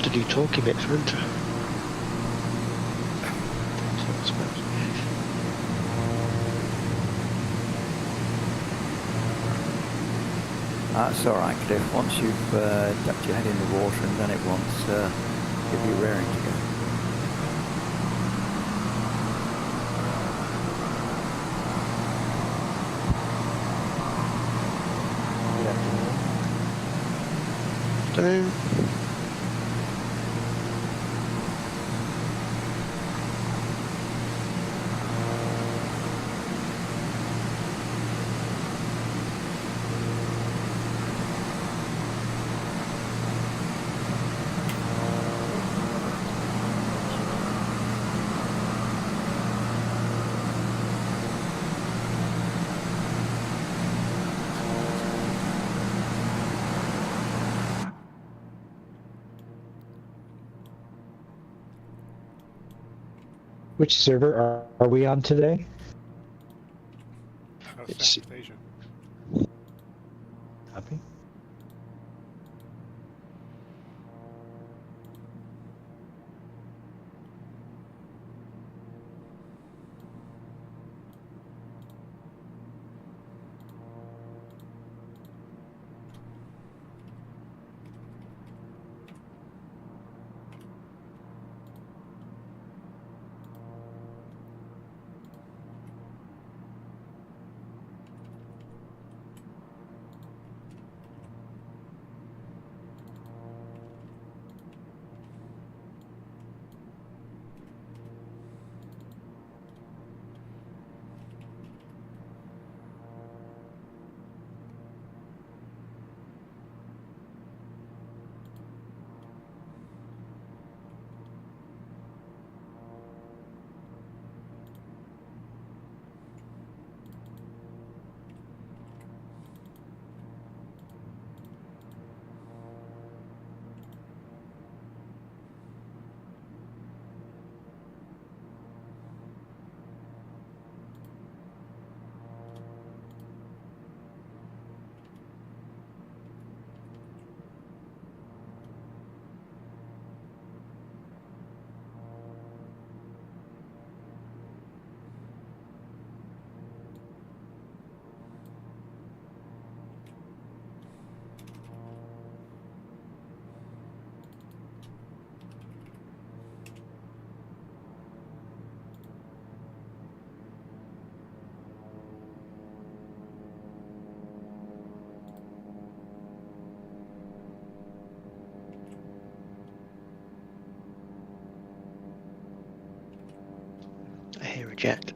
to do talky bits, won't I? I suppose. That's alright, Cliff. Once you've ducked your head in the water and done it once, give you raring to go. Good afternoon. Which server are we on today? Specification. Copy. I hear a jet.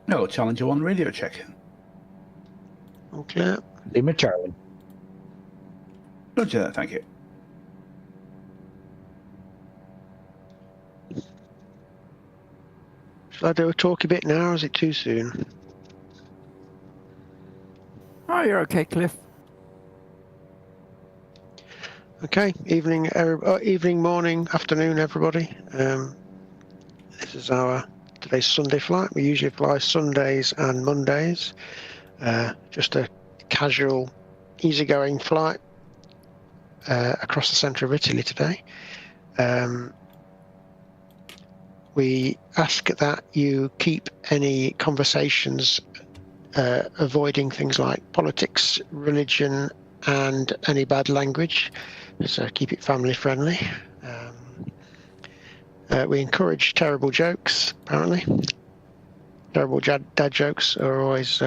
No, Challenger 1 radio check. All clear. Lima Charlie. Roger that, thank you. Shall I do a talky bit now, or is it too soon? Oh, you're okay, Cliff. Okay, evening, morning, afternoon, everybody. This is our today's Sunday flight. We usually fly Sundays and Mondays. Just a casual, easygoing flight across the centre of Italy today. We ask that you keep any conversations avoiding things like politics, religion, and any bad language. So keep it family friendly. We encourage terrible jokes, apparently. Terrible dad jokes are always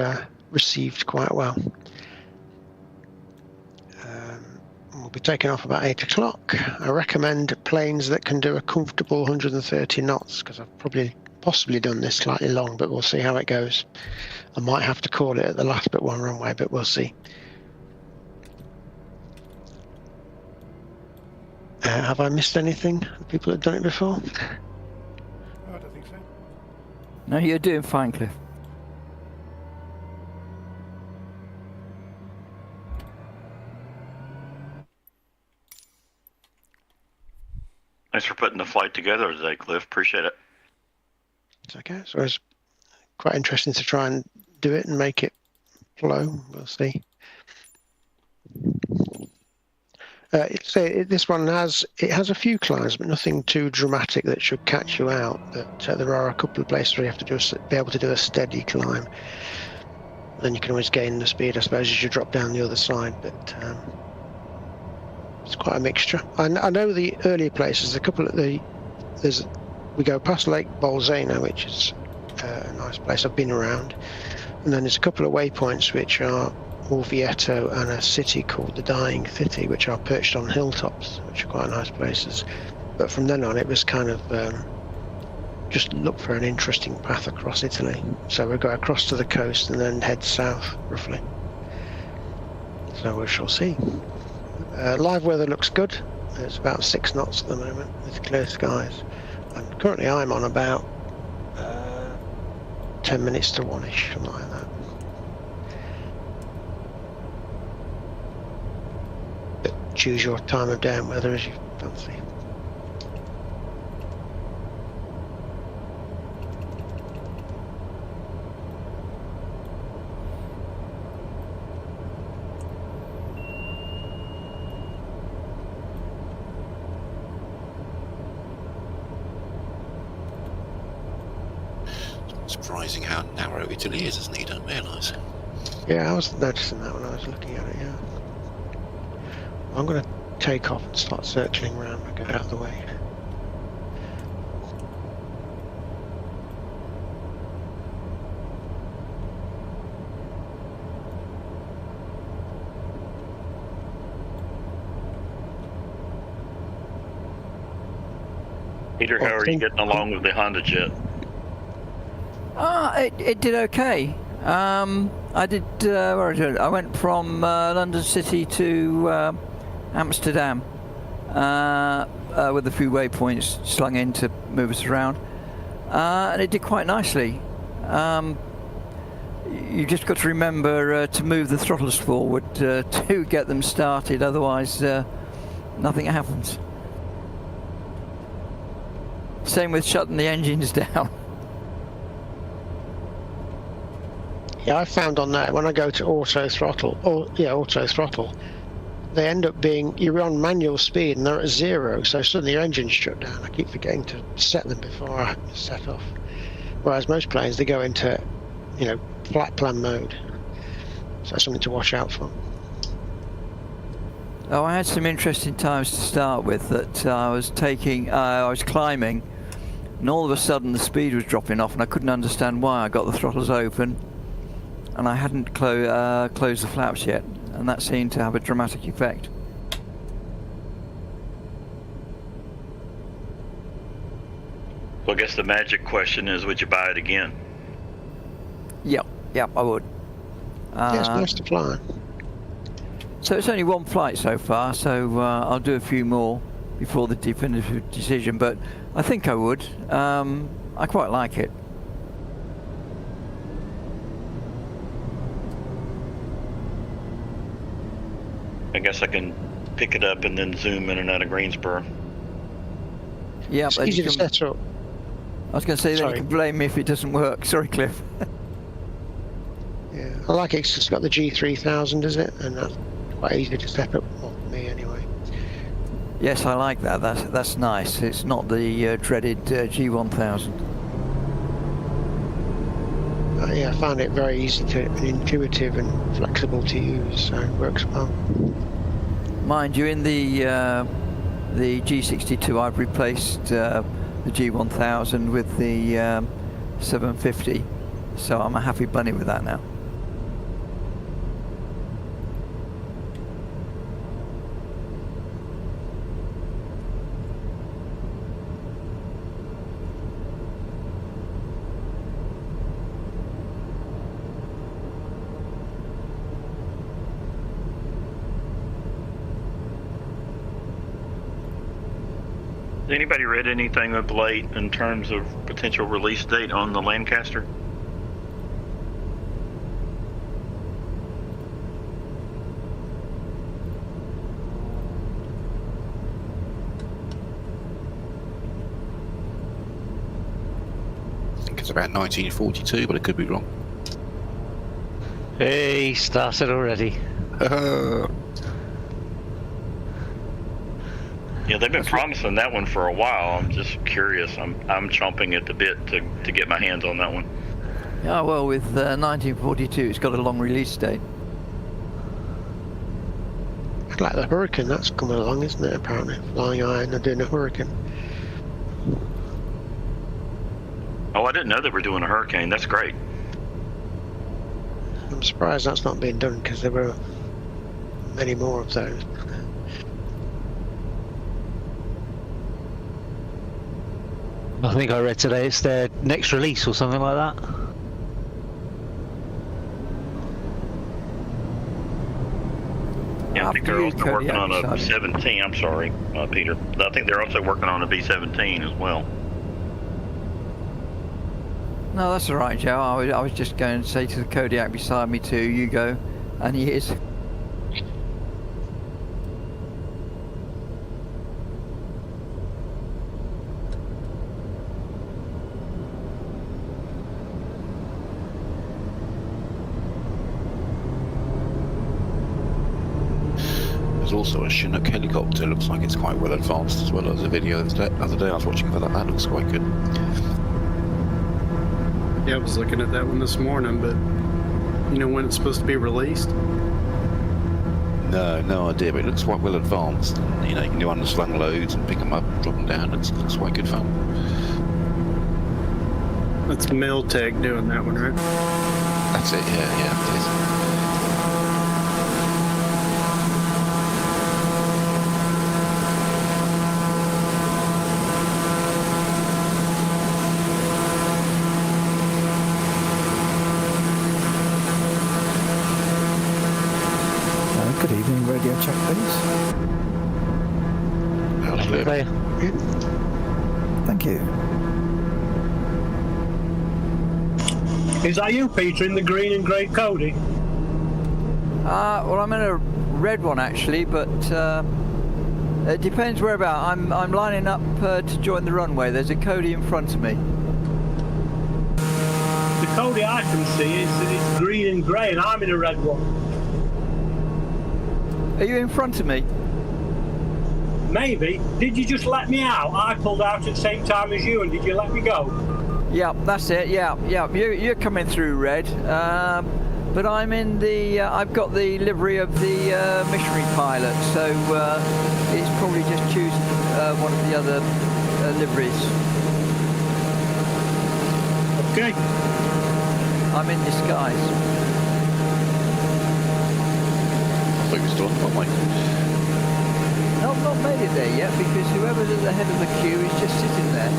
received quite well. We'll be taking off about 8 o'clock. I recommend planes that can do a comfortable 130 knots, because I've possibly done this slightly long, but we'll see how it goes. I might have to call it at the last bit one runway, but we'll see. Have I missed anything? People have done it before? Oh, I don't think so. No, you're doing fine, Cliff. Thanks for putting the flight together today, Cliff. Appreciate it. It's okay. So it's quite interesting to try and do it and make it flow. We'll see. This one has a few climbs, but nothing too dramatic that should catch you out. But there are a couple of places where you have to just be able to do a steady climb. Then you can always gain the speed, I suppose, as you drop down the other side. But it's quite a mixture. I know the earlier places. A couple of we go past Lake Bolsena, which is a nice place I've been around, and then there's a couple of waypoints which are Orvieto and a city called the Dying City, which are perched on hilltops, which are quite nice places. But from then on, it was kind of just look for an interesting path across Italy. So we'll go across to the coast and then head south, roughly. So we shall see. Live weather looks good. It's about 6 knots at the moment with clear skies. And currently I'm on about 10 minutes to 1-ish, something like that. Choose your time of day and weather as you fancy. Surprising how narrow Italy is, isn't it? You don't realise. Yeah, I was noticing that when I was looking at it, yeah. I'm going to take off and start circling around and get out of the way. Peter, how are you getting along with the Honda Jet? It did okay. I did. I went from London City to Amsterdam with a few waypoints slung in to move us around, and it did quite nicely. You just got to remember to move the throttles forward to get them started, otherwise nothing happens. Same with shutting the engines down. Yeah, I found on that when I go to auto throttle, they end up being, you're on manual speed and they're at 0, so suddenly your engine's shut down. I keep forgetting to set them before I set off. Whereas most planes, they go into, flat plan mode. So that's something to watch out for. Oh, I had some interesting times to start with that I was climbing, and all of a sudden the speed was dropping off and I couldn't understand why. I got the throttles open and I hadn't closed the flaps yet, and that seemed to have a dramatic effect. Well, I guess the magic question is, would you buy it again? Yep, I would. Yeah, it's nice to fly. So it's only one flight so far, so I'll do a few more before the definitive decision, but I think I would. I quite like it. I guess I can pick it up and then zoom in and out of Greensboro. Yeah, It's easy to set up. I was going to say that you can blame me if it doesn't work. Sorry, Cliff. Yeah, I like it 'cause it's got the G3000, is it? And that's quite easy to set up, well, for me anyway. Yes, I like that. That's nice. It's not the dreaded G1000. Yeah, I found it very easy to, intuitive and flexible to use, so it works well. Mind you, in the G62, I've replaced the G1000 with the 750, so I'm a happy bunny with that now. Has anybody read anything of late in terms of potential release date on the Lancaster? it's about 1942, but it could be wrong. Hey, started already. Yeah, they've been promising that one for a while. I'm just curious. I'm chomping at the bit to get my hands on that one. Yeah, well, with 1942, it's got a long release date. Like the Hurricane, that's coming along, isn't it? Apparently, Flying Iron are doing a Hurricane. Oh, I didn't know they were doing a Hurricane. That's great. I'm surprised that's not being done because there were many more of those. I think I read today it's their next release or something like that. Yeah, I think After they're you, also Cody, working on a sorry. B-17. I'm sorry, Peter. I think they're also working on a B-17 as well. No, that's all right, Joe. I was just going to say to the Kodiak beside me too, you go, and he is. There's also a Chinook helicopter. Looks like it's quite well advanced as well as a video the other day I was watching for that. That looks quite good. Yeah, I was looking at that one this morning, but you know when it's supposed to be released? No idea, but it looks quite well advanced. And, you know, you can do underslung loads and pick them up, drop them down. It looks quite good fun. That's Miltech doing that one, right? That's it, yeah, it is. Good evening, radio check, please. Hey. Thank you. Is that you, Peter, in the green and grey Cody? Well, I'm in a red one actually, but it depends whereabout. I'm lining up to join the runway. There's a Cody in front of me. The Cody I can see is green and grey, and I'm in a red one. Are you in front of me? Maybe. Did you just let me out? I pulled out at the same time as you, and did you let me go? Yeah, that's it. Yeah. You're coming through red, but I'm in the. I've got the livery of the missionary pilot, so it's probably just choosing one of the other liveries. Okay. I'm in disguise. I thought you were still on the runway. No, I've not made it there yet because whoever's at the head of the queue is just sitting there.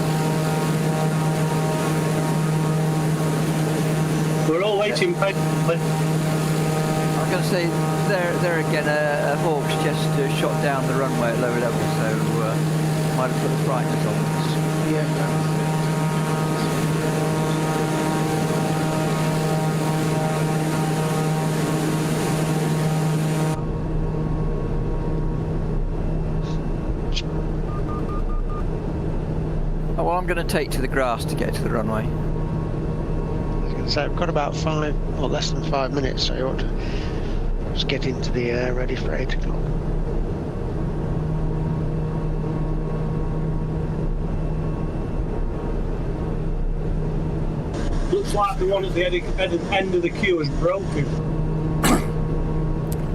We're all waiting patiently. I'm going to say there again, a Hawk's just shot down the runway at lower level, so might have put the brightness on. Yeah. Oh, well, I'm going to take to the grass to get to the runway. I was going to say, I've got about less than 5 minutes, so you ought to just get into the air ready for 8 o'clock. Looks like the one at the end of the queue is broken.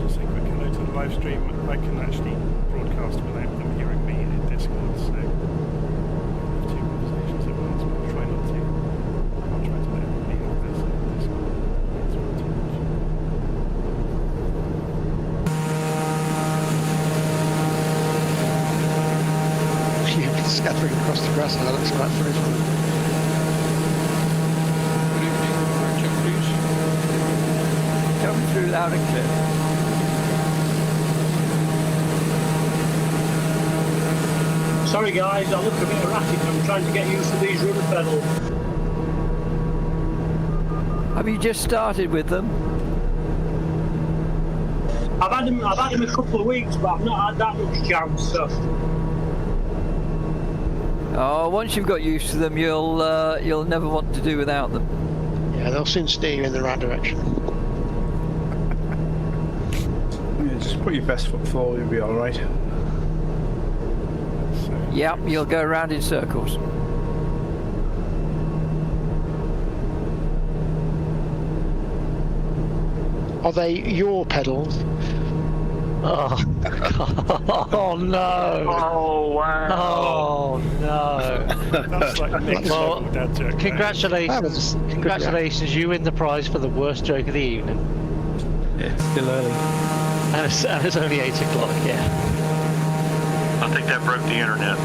Just a quick note on the live stream. I can actually broadcast without them hearing me in Discord, so I have 2 conversations at once, but I'll try not to. I'll try to let everybody have this in Discord. It's not too much. Yeah, it's scattering across the grass now, looks quite very fun. Good evening, check please. Coming through loud and clear. Sorry guys, I look a bit erratic. I'm trying to get used to these rudder pedals. Have you just started with them? I've had them a couple of weeks, but I've not had that much chance. So Oh, once you've got used to them, you'll never want to do without them. Yeah, they'll soon steer you in the right direction. Yeah, just put your best foot forward, you'll be alright. Yep, you'll go around in circles. Are they your pedals? Oh, oh no! Oh wow! Oh no! That's like next Well, level dad joke. Congratulations! Congratulations! You win the prize for the worst joke of the evening. Yeah, it's still early. And it's only 8 o'clock. Yeah. I think that broke the internet.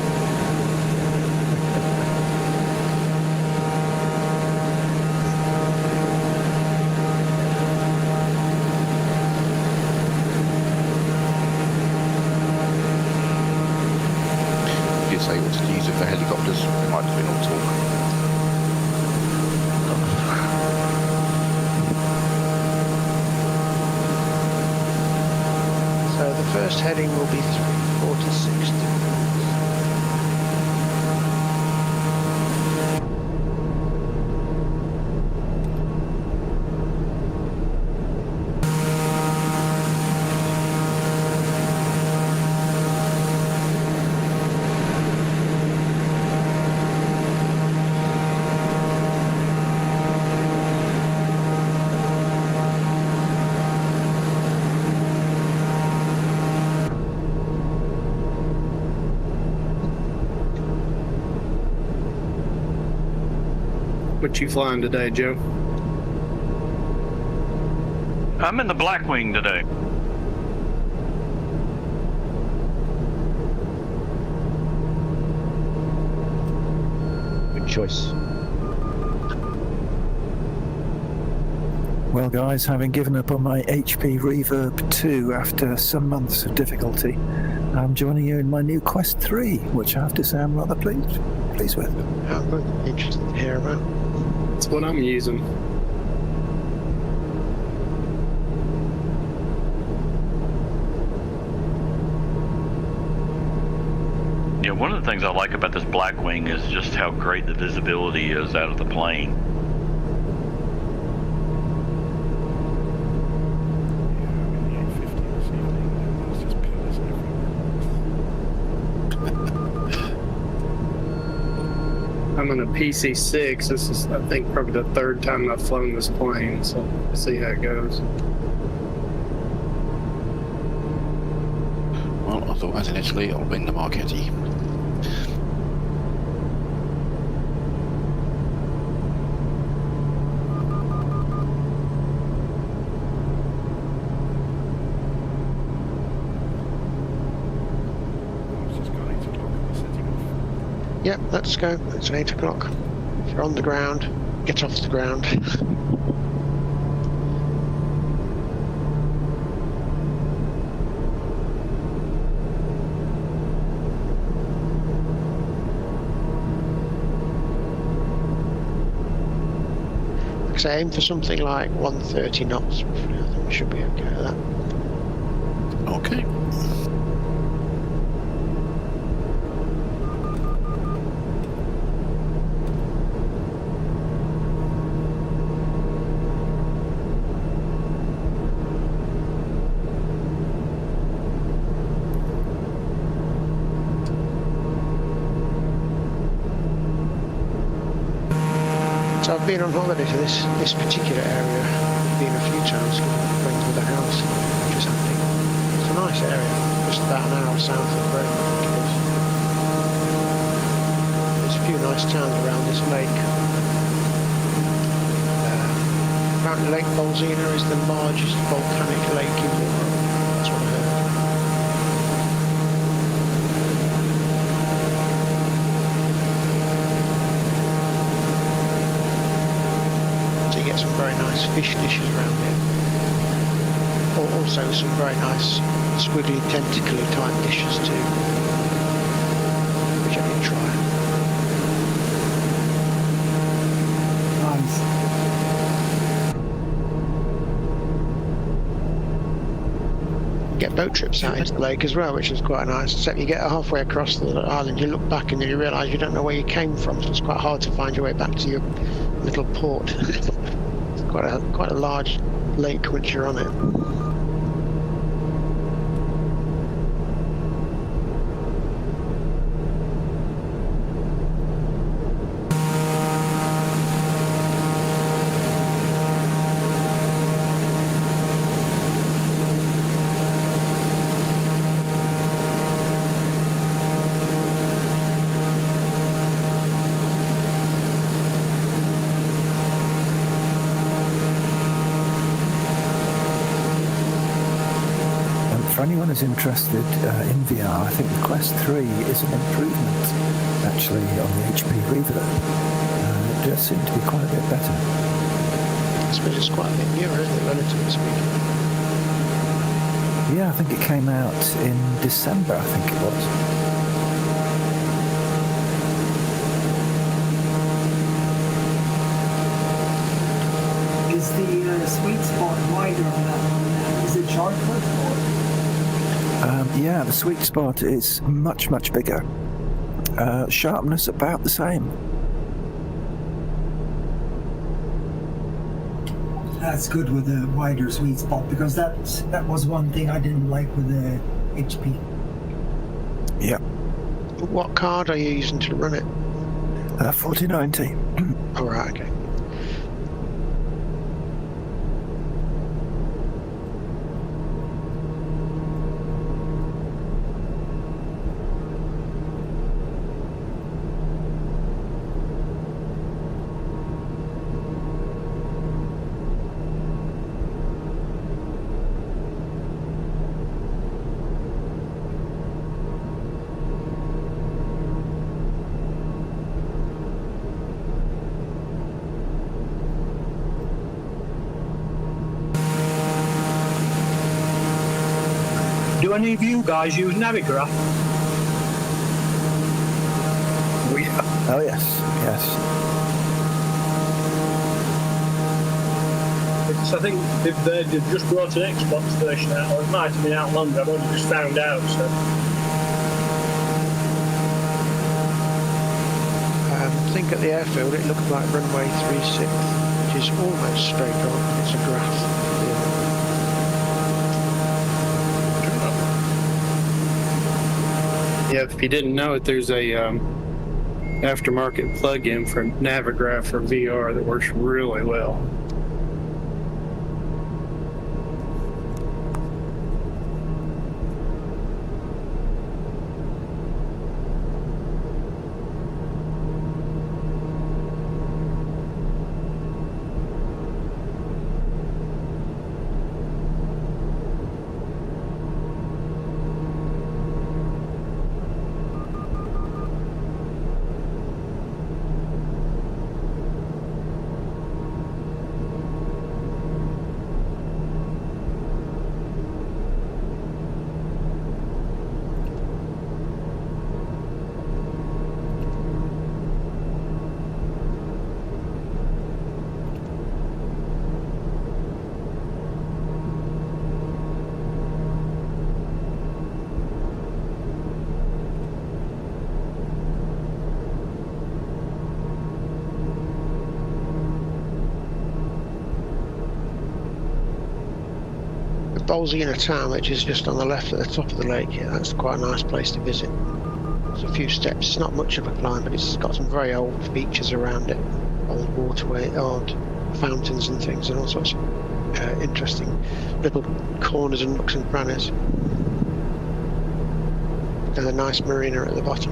Did say what to use it for helicopters. It might have been all talk. So the first heading will be 346 degrees. What you flying today, Joe? I'm in the Blackwing today. Good choice. Well, guys, having given up on my HP Reverb 2 after some months of difficulty, I'm joining you in my new Quest 3, which I have to say I'm rather pleased with. I'm good. Interested to hear about. That's what I'm using. Yeah, one of the things I like about this Blackwing is just how great the visibility is out of the plane. I'm on a PC-6. This is, I think, probably the third time I've flown this plane, so we'll see how it goes. Well, I thought as in Italy, I'll win the Marchetti. Yep, let's go. It's 8 o'clock. If you're on the ground, get off the ground. Like I say, aim for something like 130 knots. Roughly. I think we should be okay with that. Okay. So I've been on holiday to this particular area. I've been a few times friends with a house, which is handy. It's a nice area, just about an hour south of Rome, I think it is. There's a few nice towns around this lake. Apparently Lake Bolsena is the largest volcanic lake in the world. That's what I heard. Some very nice fish dishes around here. Also some very nice squiggly tentacly type dishes too, which I did try. Nice. get boat trips out into the lake as well, which is quite nice. Except you get halfway across the island, you look back and then you realise you don't know where you came from, so it's quite hard to find your way back to your little port. It's quite a large lake once you're on it. For anyone who's interested in VR, I think the Quest 3 is an improvement actually on the HP Reaver. It does seem to be quite a bit better. I suppose it's quite a bit newer, isn't it, relatively speaking? Yeah, I think it came out in December, I think it was. Is the sweet spot wider on that one? Is it sharper or? Yeah, the sweet spot is much, much bigger. Sharpness about the same. That's good with the wider sweet spot, because that was one thing I didn't like with the HP. Yeah. What card are you using to run it? 4090. Oh, right, okay. Do any of you guys use Navigraph? Oh yes, yes. Because I think they've just brought an Xbox version out, or it might have been out longer. I've only just found out. So I think at the airfield it looked like runway 36, which is almost straight on. It's a graph. Yeah, if you didn't know it, there's a aftermarket plug-in for Navigraph for VR that works really well. Bolsena town, which is just on the left at the top of the lake here. That's quite a nice place to visit. There's a few steps. It's not much of a climb, but it's got some very old features around it. Old waterway, old fountains and things, and all sorts of interesting little corners and nooks and crannies. And a nice marina at the bottom.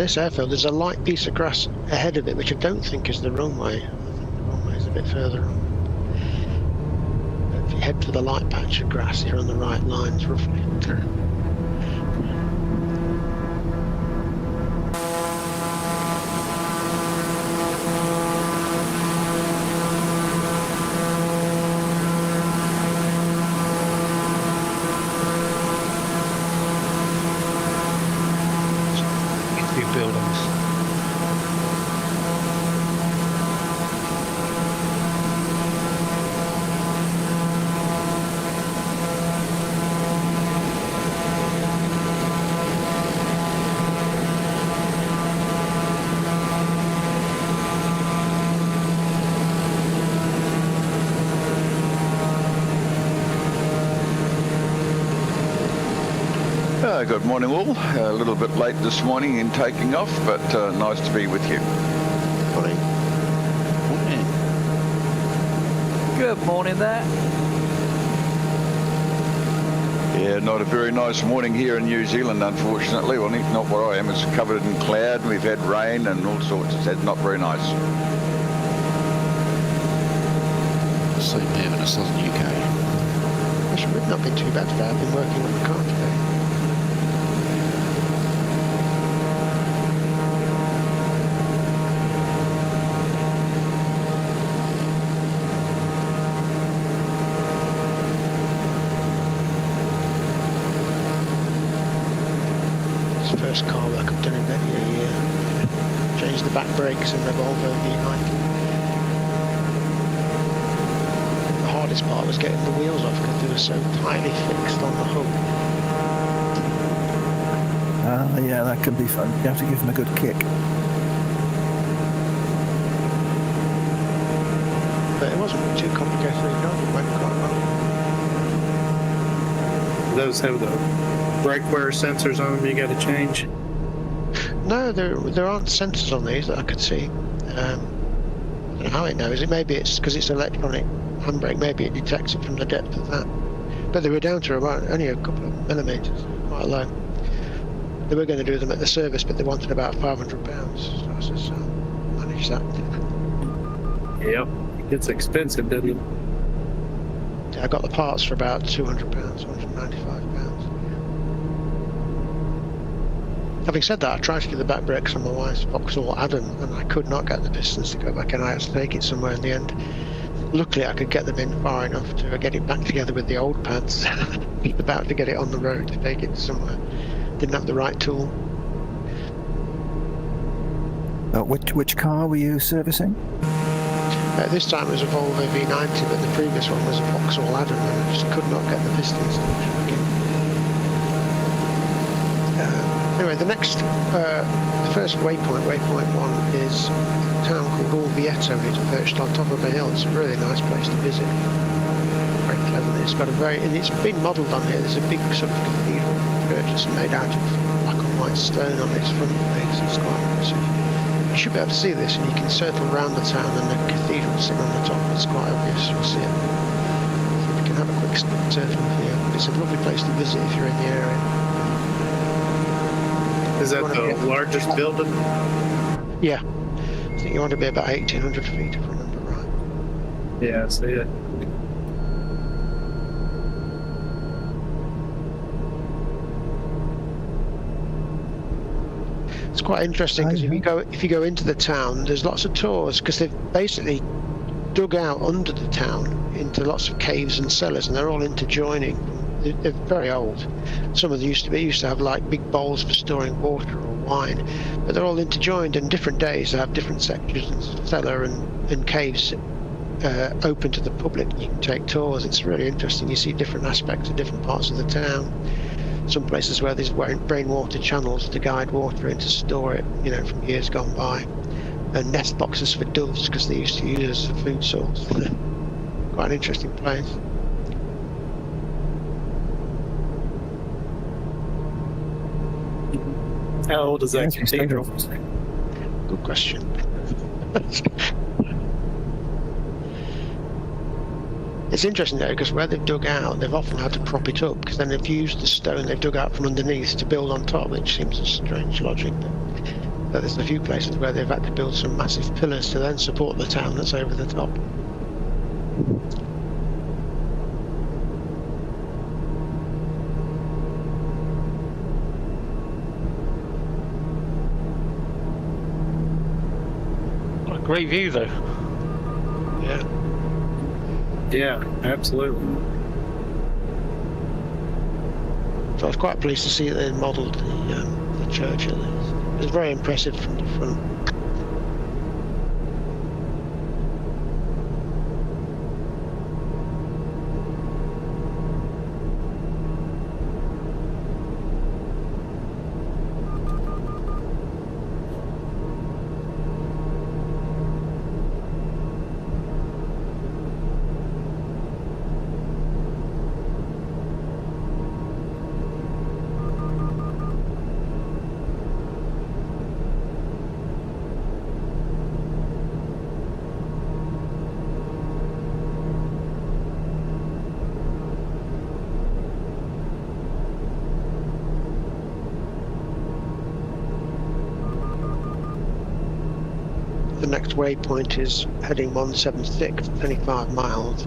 this airfield, there's a light piece of grass ahead of it, which I don't think is the runway. I think the runway is a bit further on. But if you head to the light patch of grass, you're on the right lines roughly. Good morning all. A little bit late this morning in taking off, but nice to be with you. Morning. Morning. Good morning there. Yeah, not a very nice morning here in New Zealand, unfortunately. Well, not where I am. It's covered in cloud. We've had rain and all sorts. It's not very nice. Same here in the southern UK. Actually, we've not been too bad today. I've been working on the car today. First car work I've done in many a year. Changed the back brakes and revolver V90. The hardest part was getting the wheels off because they were so tightly fixed on the hook. Yeah, that can be fun. You have to give them a good kick. But it wasn't too complicated. It went quite well. Those have the brake wear sensors on them you got to change? No, there aren't sensors on these that I could see. I don't know how it knows it. Maybe it's because it's electronic handbrake. Maybe it detects it from the depth of that. But they were down to about only a couple of millimetres, quite low. They were going to do them at the service, but they wanted about £500. So I said, so manage that. Yep, it gets expensive, doesn't it? I got the parts for about £200, £195. Having said that, I tried to do the back brakes on my wife's Vauxhall Adam, and I could not get the pistons to go back, and I had to take it somewhere in the end. Luckily, I could get them in far enough to get it back together with the old pads. About to get it on the road to take it somewhere. Didn't have the right tool. Which car were you servicing? This time it was a Volvo V90, but the previous one was a Vauxhall Adam, and I just could not get the pistons to work again. Anyway, the first waypoint 1, is a town called Orvieto, and it's perched on top of a hill. It's a really nice place to visit. Very clever. It's got and it's been modelled on here. There's a big sort of cathedral church made out of black and white stone on its front face. It's quite impressive. You should be able to see this, and you can circle around the town, and the cathedral sitting on the top. It's quite obvious. You'll see it. So we can have a quick circle here. It's a lovely place to visit if you're in the area. Is that the largest building? Yeah. I think you want to be about 1,800 feet, if I remember right. Yeah, I see it. It's quite interesting because if you go into the town, there's lots of tours because they've basically dug out under the town into lots of caves and cellars, and they're all interjoining. They're very old. Some of them used to have like big bowls for storing water or wine, but they're all interjoined, and different days they have different sections, cellar and caves open to the public. You can take tours. It's really interesting. You see different aspects of different parts of the town. Some places where there's rainwater channels to guide water in to store it, from years gone by, and nest boxes for doves because they used to use it as a food source. Quite an interesting place. How old is that cathedral? Good question. It's interesting though, because where they've dug out, they've often had to prop it up, because then they've used the stone they've dug out from underneath to build on top, which seems a strange logic. But But there's a few places where they've had to build some massive pillars to then support the town that's over the top. What a great view, though. Yeah. Yeah, absolutely. So I was quite pleased to see that they modelled the church at least. It was very impressive from the front. The next waypoint is heading 176, 25 miles.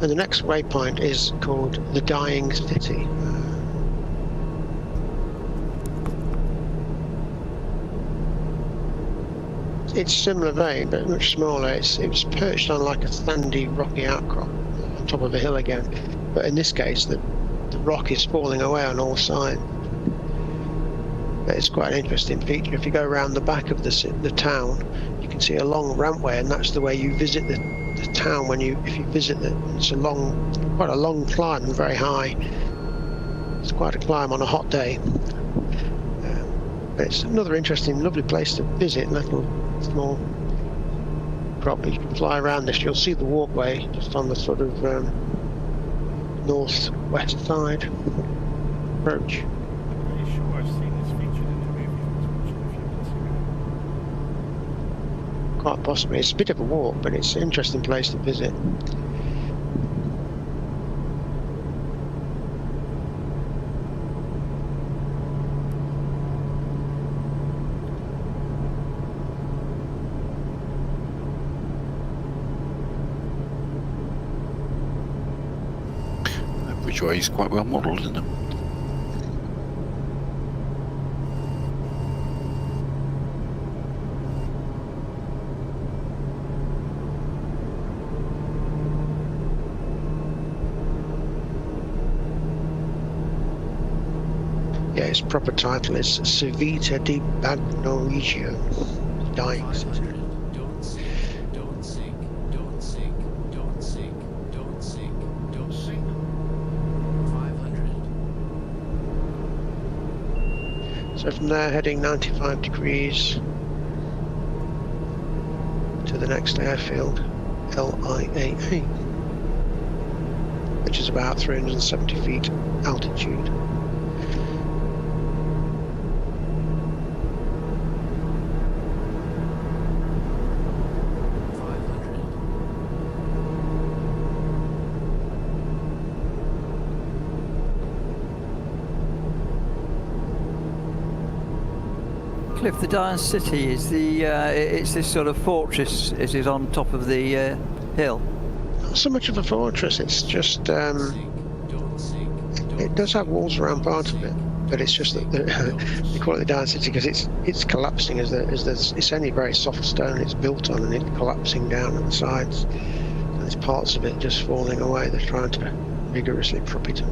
And the next waypoint is called the Dying City. It's similar vein, but much smaller. It's perched on like a sandy, rocky outcrop on top of a hill again. But in this case, the rock is falling away on all sides. But it's quite an interesting feature. If you go around the back of the town, you can see a long rampway, and that's the way you visit the town if you visit it. It's quite a long climb and very high. It's quite a climb on a hot day. But it's another interesting, lovely place to visit. Little small drop. You can fly around this. You'll see the walkway just on the sort of northwest side approach. I'm pretty sure I've seen this featured in the movie I was watching a few minutes ago. Quite possibly. It's a bit of a walk, but it's an interesting place to visit. That bridgeway is quite well modelled, isn't it? Yeah, its proper title is Civita di Bagnoregio, Dying City. Don't sink, don't sink, don't sink, don't sink, don't sink, don't sink. 500. So from there, heading 95 degrees to the next airfield, LIAA, which is about 370 feet altitude. Cliff, the Dying City is it's this sort of fortress. Is it on top of the hill? Not so much of a fortress. It's just it does have walls around part of it, but it's just that they call it the Dying City because it's collapsing as it's only very soft stone it's built on, and it's collapsing down at the sides. And there's parts of it just falling away. They're trying to vigorously prop it up.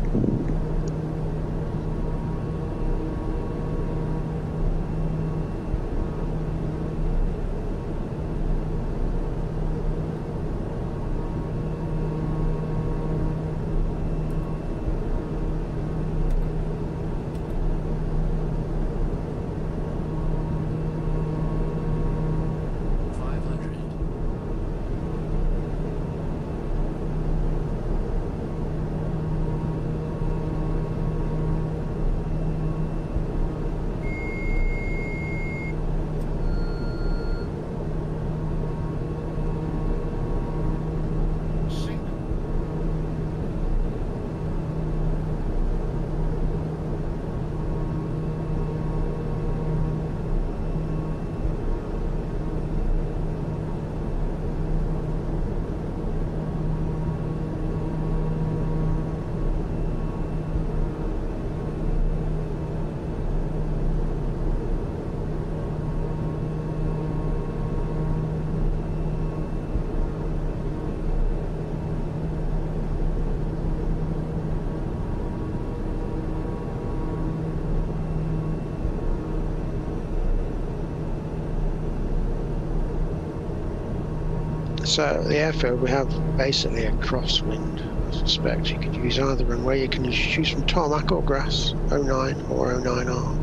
So the airfield, we have basically a crosswind. I suspect you could use either runway. You can choose from tarmac or grass, 09 or 09R.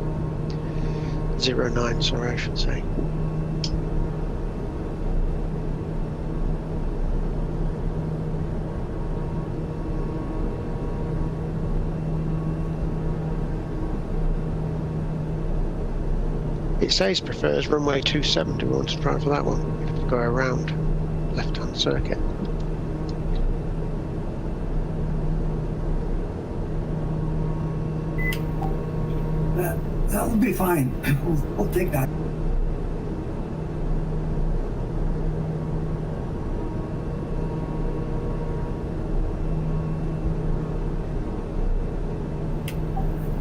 09, sorry, I should say. It says prefers runway 27. Do we want to try for that one? We have to go around left-hand circuit. That'll be fine. We'll take that.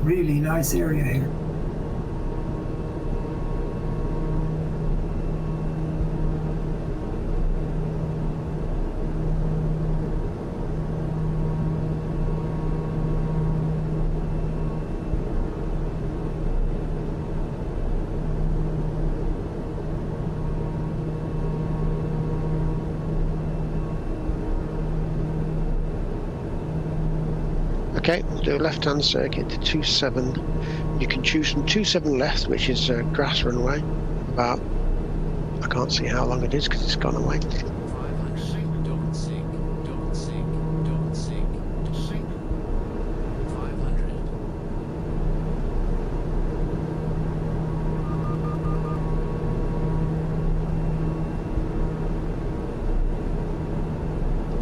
Really nice area here. Okay, we'll do a left-hand circuit to 27. You can choose from 27 left, which is a grass runway. About, I can't see how long it is because it's gone away. 500. Don't sink. Don't sink. Don't sink. Don't sink. 500.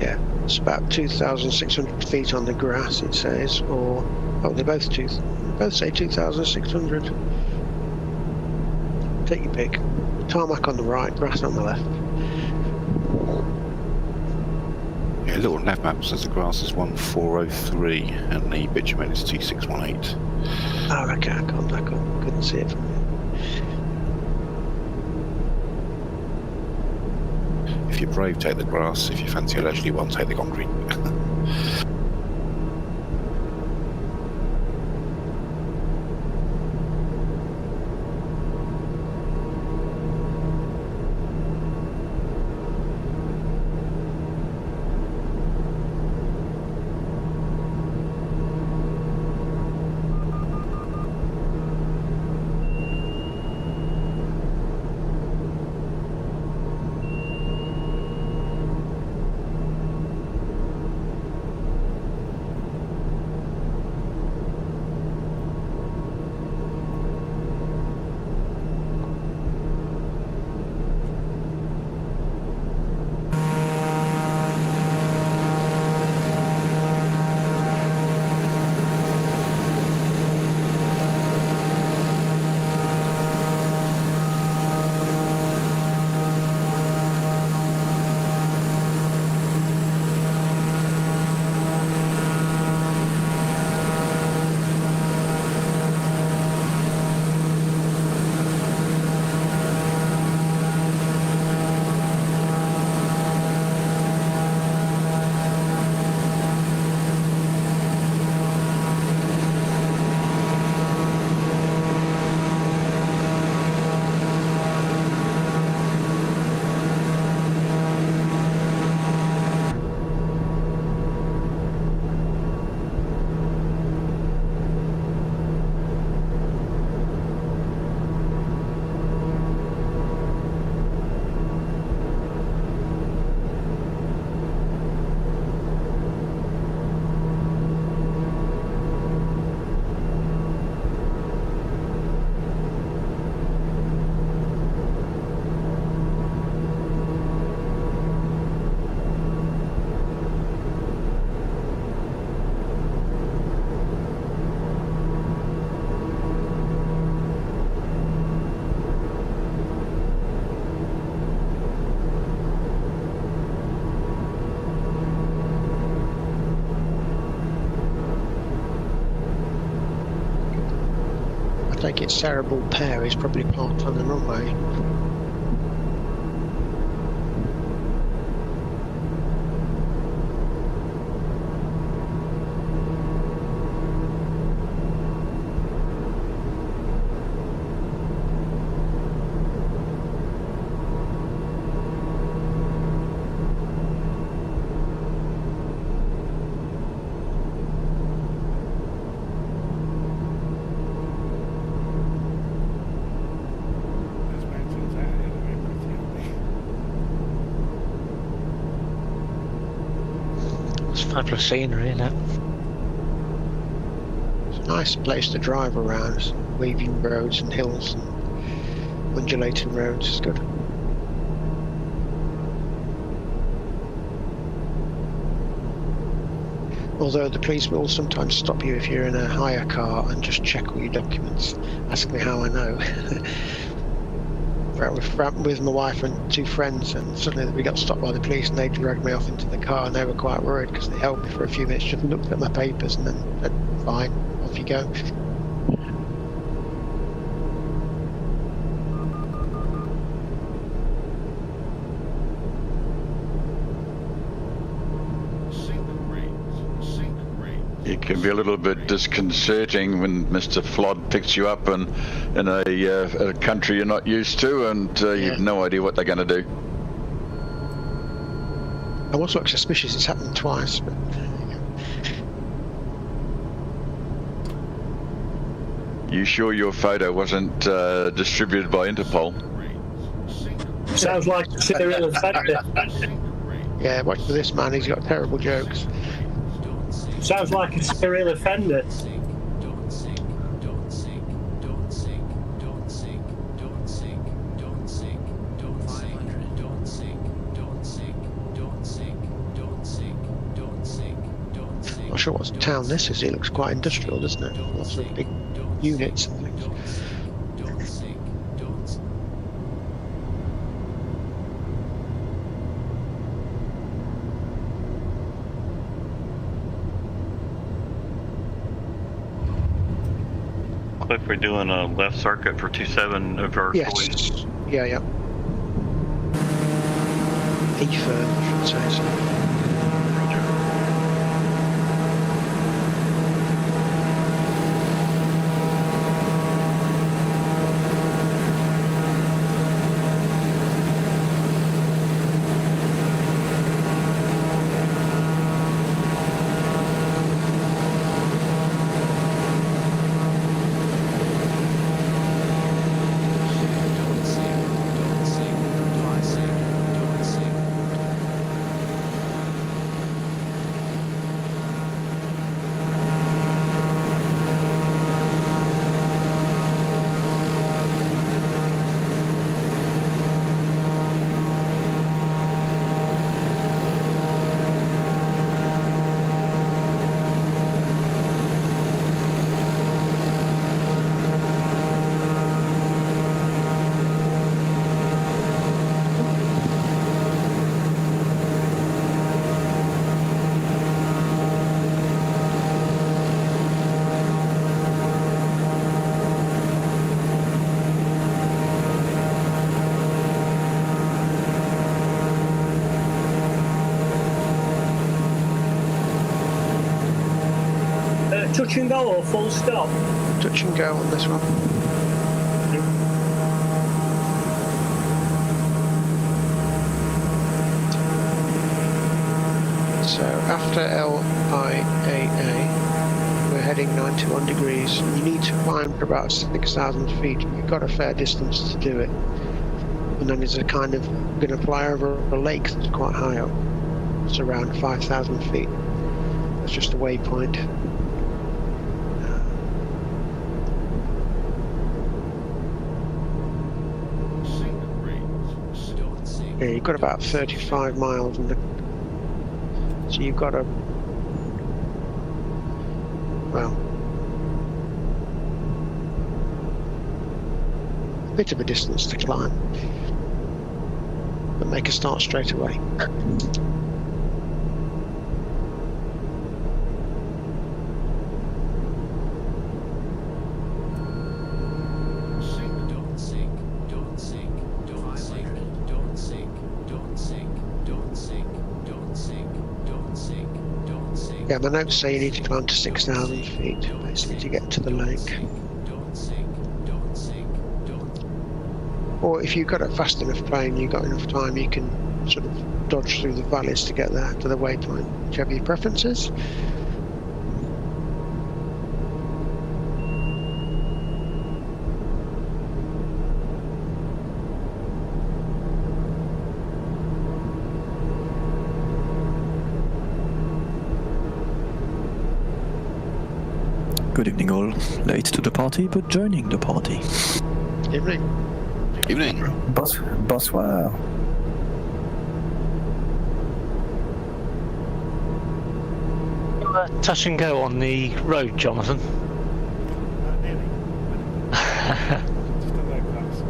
Yeah, it's about 2,600 feet on the grass, it says, or oh, they both say 2,600. Take your pick. Tarmac on the right, grass on the left. Yeah, LittleNavMap says the grass is 1403 and the bitumen is 2618. Oh, okay, I couldn't see it from here. If you're brave, take the grass. If you fancy a leisurely one, take the concrete. I think its cerebral pair is probably parked on the runway. Type of scenery, isn't it? It's a nice place to drive around, waving roads and hills and undulating roads. It's good. Although the police will sometimes stop you if you're in a hire car and just check all your documents. Ask me how I know. With my wife and 2 friends, and suddenly we got stopped by the police and they dragged me off into the car, and they were quite worried because they held me for a few minutes, just looked at my papers and then said, fine, off you go. It can be a little bit disconcerting when Mr. Flood picks you up in a country you're not used to, and you've no idea what they're going to do. I was look suspicious. It's happened twice, but You sure your photo wasn't distributed by Interpol? Sounds like a serial offender. yeah, watch for this man. He's got terrible jokes. Sounds like a serial offender. Not sure what town this is. It looks quite industrial, doesn't it? Lots of big units and things. If we're doing a left circuit for 27 virtually. Yes. Yeah. E-firm, I should say so. Touch and go or full stop? Touch and go on this one. So after LIAA, we're heading 91 degrees. You need to climb for about 6,000 feet. You've got a fair distance to do it. And then there's a kind of, going to fly over a lake that's quite high up. It's around 5,000 feet. That's just a waypoint. Yeah, you've got about 35 miles, so you've got a bit of a distance to climb, but make a start straight away. Yeah, my notes say you need to climb to 6,000 feet, basically, to get to the lake. Or if you've got a fast enough plane, you've got enough time, you can sort of dodge through the valleys to get there, to the waypoint, whichever your preference is. Good evening all. Late to the party, but joining the party. Evening. Evening. Bonsoir. Touch and go on the road, Jonathan. Nearly. Just a low pass.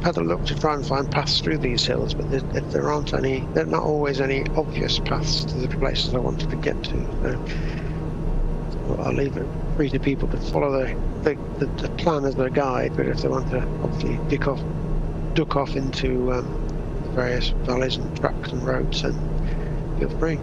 I've had a look to try and find paths through these hills, but there aren't any. There are not always any obvious paths to the places I wanted to get to. So I'll leave it free to people to follow the plan as their guide. But if they want to obviously duck off into various valleys and tracks and roads, then feel free.